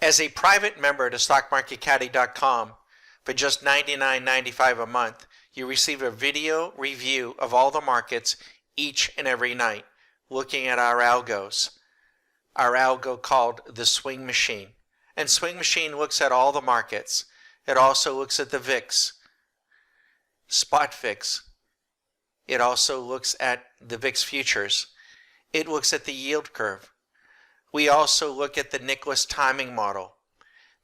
As a private member to StockMarketCaddy.com, for just $99.95 a month, you receive a video review of all the markets each and every night, looking at our algos. Our algo called the Swing Machine. And Swing Machine looks at all the markets. It also looks at the VIX, Spot VIX. It also looks at the VIX futures. It looks at the yield curve. We also look at the Nicholas timing model.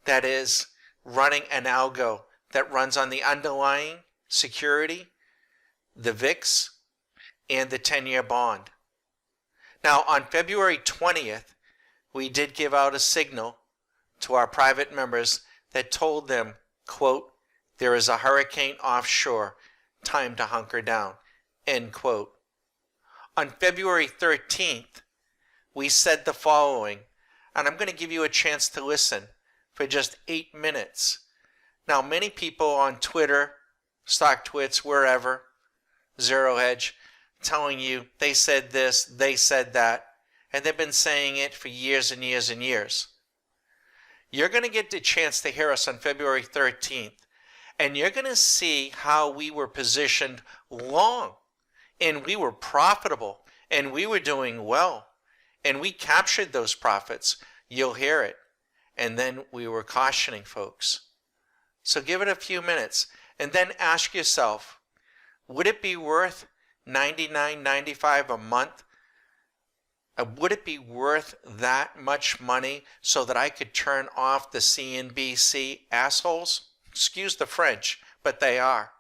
That is running an algo that runs on the underlying security, the VIX, and the 10-year bond. Now, on February 20th, we did give out a signal to our private members that told them, quote, there is a hurricane offshore, time to hunker down, end quote. On February 13th, we said the following, and I'm going to give you a chance to listen for just 8 minutes. Now, many people on Twitter, StockTwits, wherever, Zero Hedge, telling you they said this, they said that, and they've been saying it for years and years and years. You're going to get the chance to hear us on February 13th, and you're going to see how we were positioned long, and we were profitable, and we were doing well, and we captured those profits. You'll hear it. And then we were cautioning folks. So give it a few minutes, and then ask yourself, would it be worth $99.95 a month? Would it be worth that much money so that I could turn off the CNBC assholes? Excuse the French, but they are.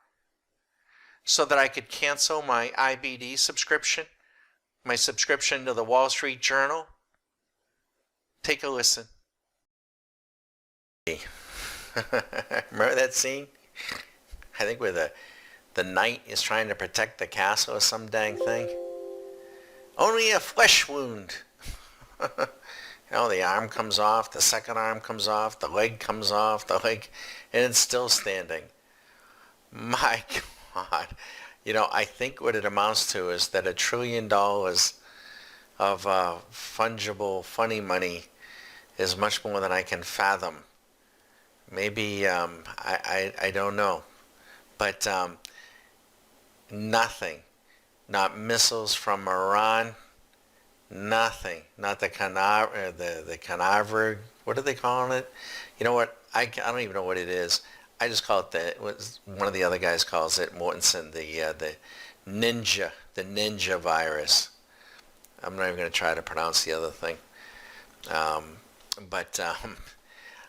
So that I could cancel my IBD subscription, my subscription to the Wall Street Journal? Take a listen. Remember that scene? I think where the knight is trying to protect the castle or some dang thing. Only a flesh wound. The arm comes off, the second arm comes off, the leg comes off, the leg, and it's still standing. My God. I think what it amounts to is that $1 trillion of fungible, funny money is much more than I can fathom. Maybe, I don't know. But nothing. Not missiles from Iran. Nothing. Not the Canaveral. What are they calling it? You know what? I don't even know what it is. I just call it one of the other guys calls it, Mortensen, the ninja virus. I'm not even going to try to pronounce the other thing.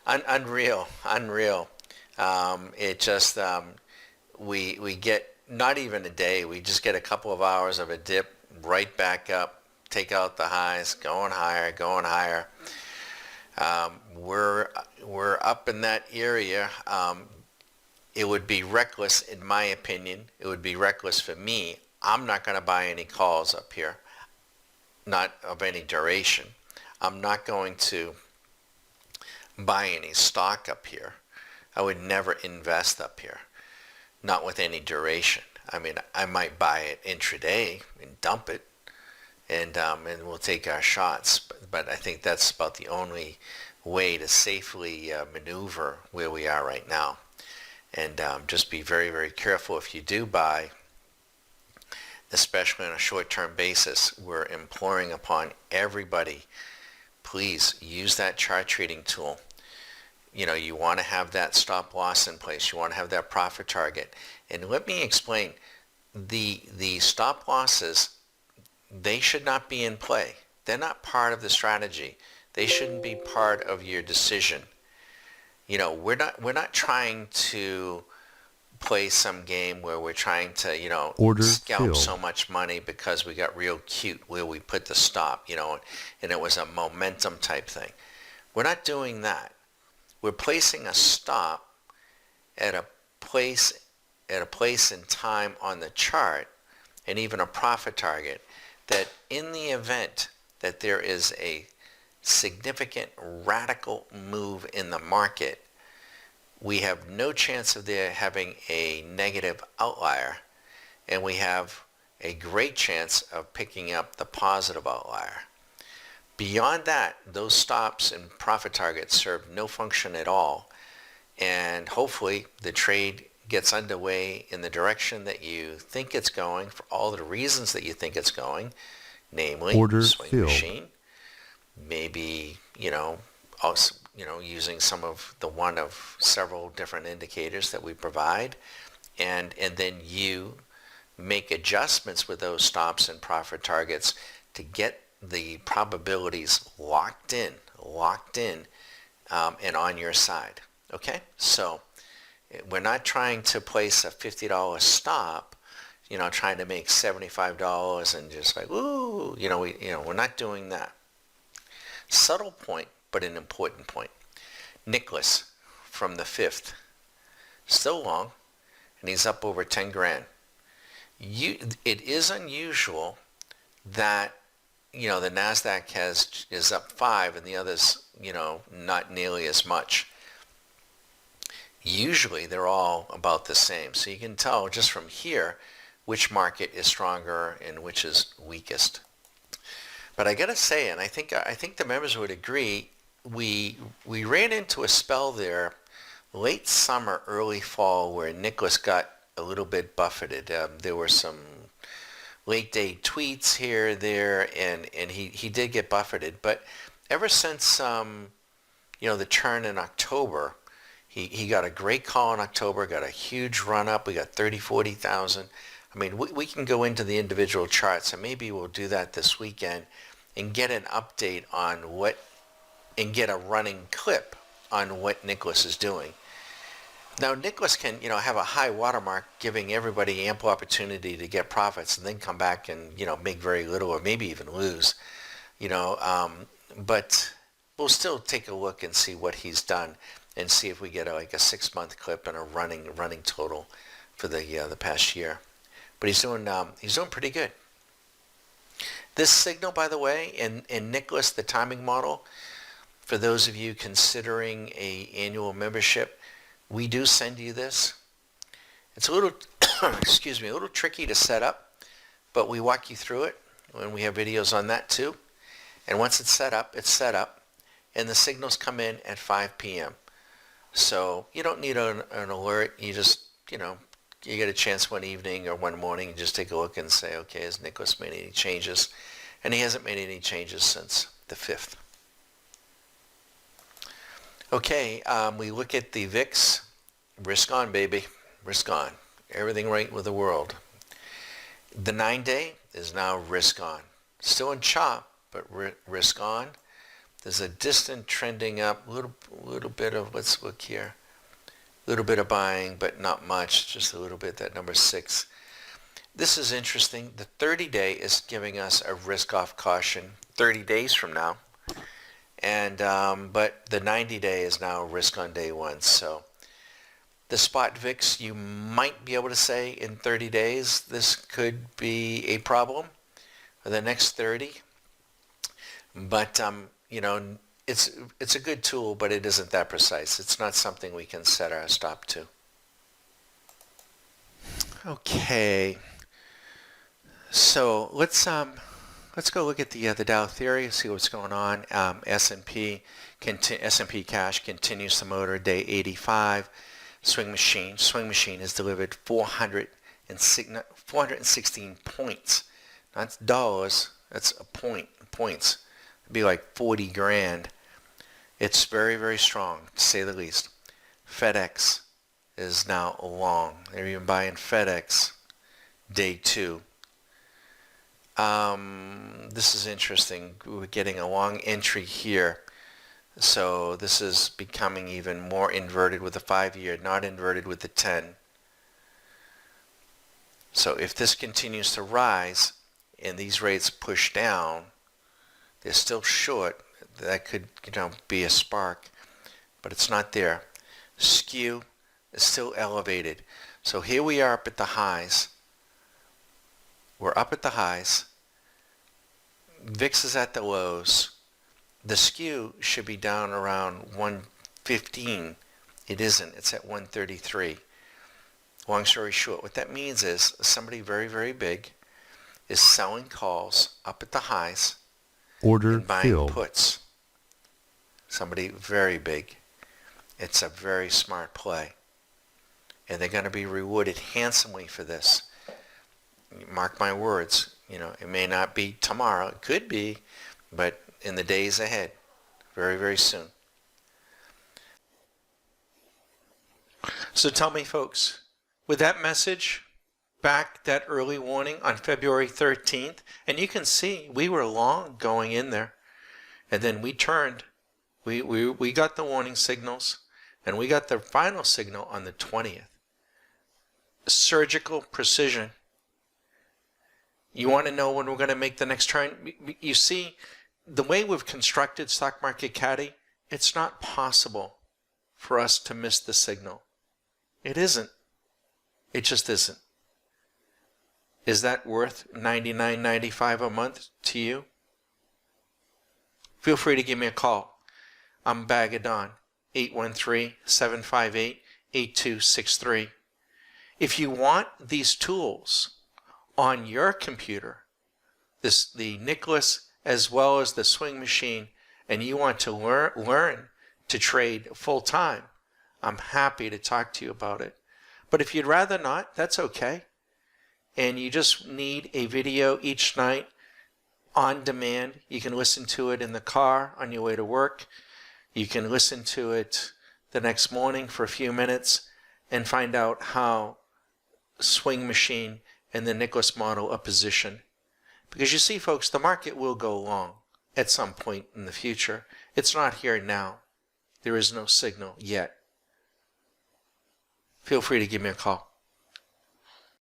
Unreal. It just, we get not even a day. We just get a couple of hours of a dip, right back up, take out the highs, going higher. We're up in that area. It would be reckless, in my opinion. It would be reckless for me. I'm not going to buy any calls up here, not of any duration. I'm not going to buy any stock up here. I would never invest up here, not with any duration. I mean, I might buy it intraday and dump it, and we'll take our shots. But I think that's about the only way to safely maneuver where we are right now. And just be very, very careful if you do buy, especially on a short-term basis. We're imploring upon everybody, please use that chart trading tool. You want to have that stop loss in place. You want to have that profit target. And let me explain, the stop losses, they should not be in play. They're not part of the strategy. They shouldn't be part of your decision. We're not trying to play some game where we're trying to, scalp so much money because we got real cute where we put the stop, and it was a momentum type thing. We're not doing that. We're placing a stop at a place in time on the chart, and even a profit target, that in the event that there is a significant radical move in the market, we have no chance of there having a negative outlier, and we have a great chance of picking up the positive outlier. Beyond that, those stops and profit targets serve no function at all. And hopefully the trade gets underway in the direction that you think it's going for all the reasons that you think it's going, namely Order swing filled. machine, maybe, also, using some of the one of several different indicators that we provide, and then you make adjustments with those stops and profit targets to get the probabilities locked in, and on your side. Okay, so we're not trying to place a $50 stop, trying to make $75 and just like, ooh, we're not doing that. Subtle point, but an important point. Nicholas from the 5th, still long, and he's up over 10 grand. It is unusual that, the NASDAQ is up 5 and the others, not nearly as much. Usually they're all about the same. So you can tell just from here which market is stronger and which is weakest. But I gotta say, and I think the members would agree, we ran into a spell there late summer, early fall, where Nicholas got a little bit buffeted. There were some late day tweets here, there, and he did get buffeted. But ever since the turn in October, he got a great call in October, got a huge run up. We got 30, 40,000. I mean, we can go into the individual charts, and maybe we'll do that this weekend and get an update on and get a running clip on what Nicholas is doing. Now, Nicholas can, have a high watermark, giving everybody ample opportunity to get profits and then come back and, make very little or maybe even lose, but we'll still take a look and see what he's done and see if we get a 6-month clip and a running total for the past year. But he's doing pretty good. This signal, by the way, in Nicholas, the timing model, for those of you considering a annual membership, we do send you this. It's a little, excuse me, a little tricky to set up, but we walk you through it, and we have videos on that too. And once it's set up, and the signals come in at 5 p.m. So you don't need an alert. You just, you get a chance one evening or one morning and just take a look and say, okay, has Nicholas made any changes? And he hasn't made any changes since the 5th. Okay, we look at the VIX. Risk on, baby. Risk on. Everything right with the world. The 9-day is now risk on. Still in chop, but risk on. There's a distant trending up, little bit of, let's look here. A little bit of buying, but not much, just a little bit, that number 6. This is interesting. The 30-day is giving us a risk-off caution 30 days from now. And but the 90-day is now risk on day 1. So the spot VIX, you might be able to say in 30 days, this could be a problem for the next 30. But, it's a good tool, but it isn't that precise. It's not something we can set our stop to. Okay. So let's go look at the Dow theory, see what's going on. S&P cash continues to motor day 85. Swing machine has delivered 416 points. That's dollars. That's points. It'd be like 40 grand. It's very, very strong, to say the least. FedEx is now long. They're even buying FedEx day 2. This is interesting. We're getting a long entry here. So this is becoming even more inverted with the 5-year, not inverted with the 10. So if this continues to rise and these rates push down, they're still short. That could, be a spark, but it's not there. Skew is still elevated. So here we are up at the highs. We're up at the highs. VIX is at the lows. The skew should be down around 115. It isn't. It's at 133. Long story short, what that means is somebody very, very big is selling calls up at the highs Order in buying filled. puts. Somebody very big. It's a very smart play. And they're going to be rewarded handsomely for this. Mark my words. It may not be tomorrow. It could be, but in the days ahead. Very, very soon. So tell me, folks, with that message, back that early warning on February 13th, and you can see we were long going in there, and then we turned. We got the warning signals, and we got the final signal on the 20th. Surgical precision. You want to know when we're going to make the next turn? You see, the way we've constructed Stock Market Caddy, it's not possible for us to miss the signal. It isn't. It just isn't. Is that worth $99.95 a month to you? Feel free to give me a call. I'm Bag of Don, 813-758-8263. If you want these tools on your computer, the Nicholas as well as the Swing Machine, and you want to learn to trade full time, I'm happy to talk to you about it. But if you'd rather not, that's okay. And you just need a video each night on demand. You can listen to it in the car on your way to work. You can listen to it the next morning for a few minutes and find out how Swing Machine and the Nicholas model are positioned. Because you see, folks, the market will go long at some point in the future. It's not here now. There is no signal yet. Feel free to give me a call.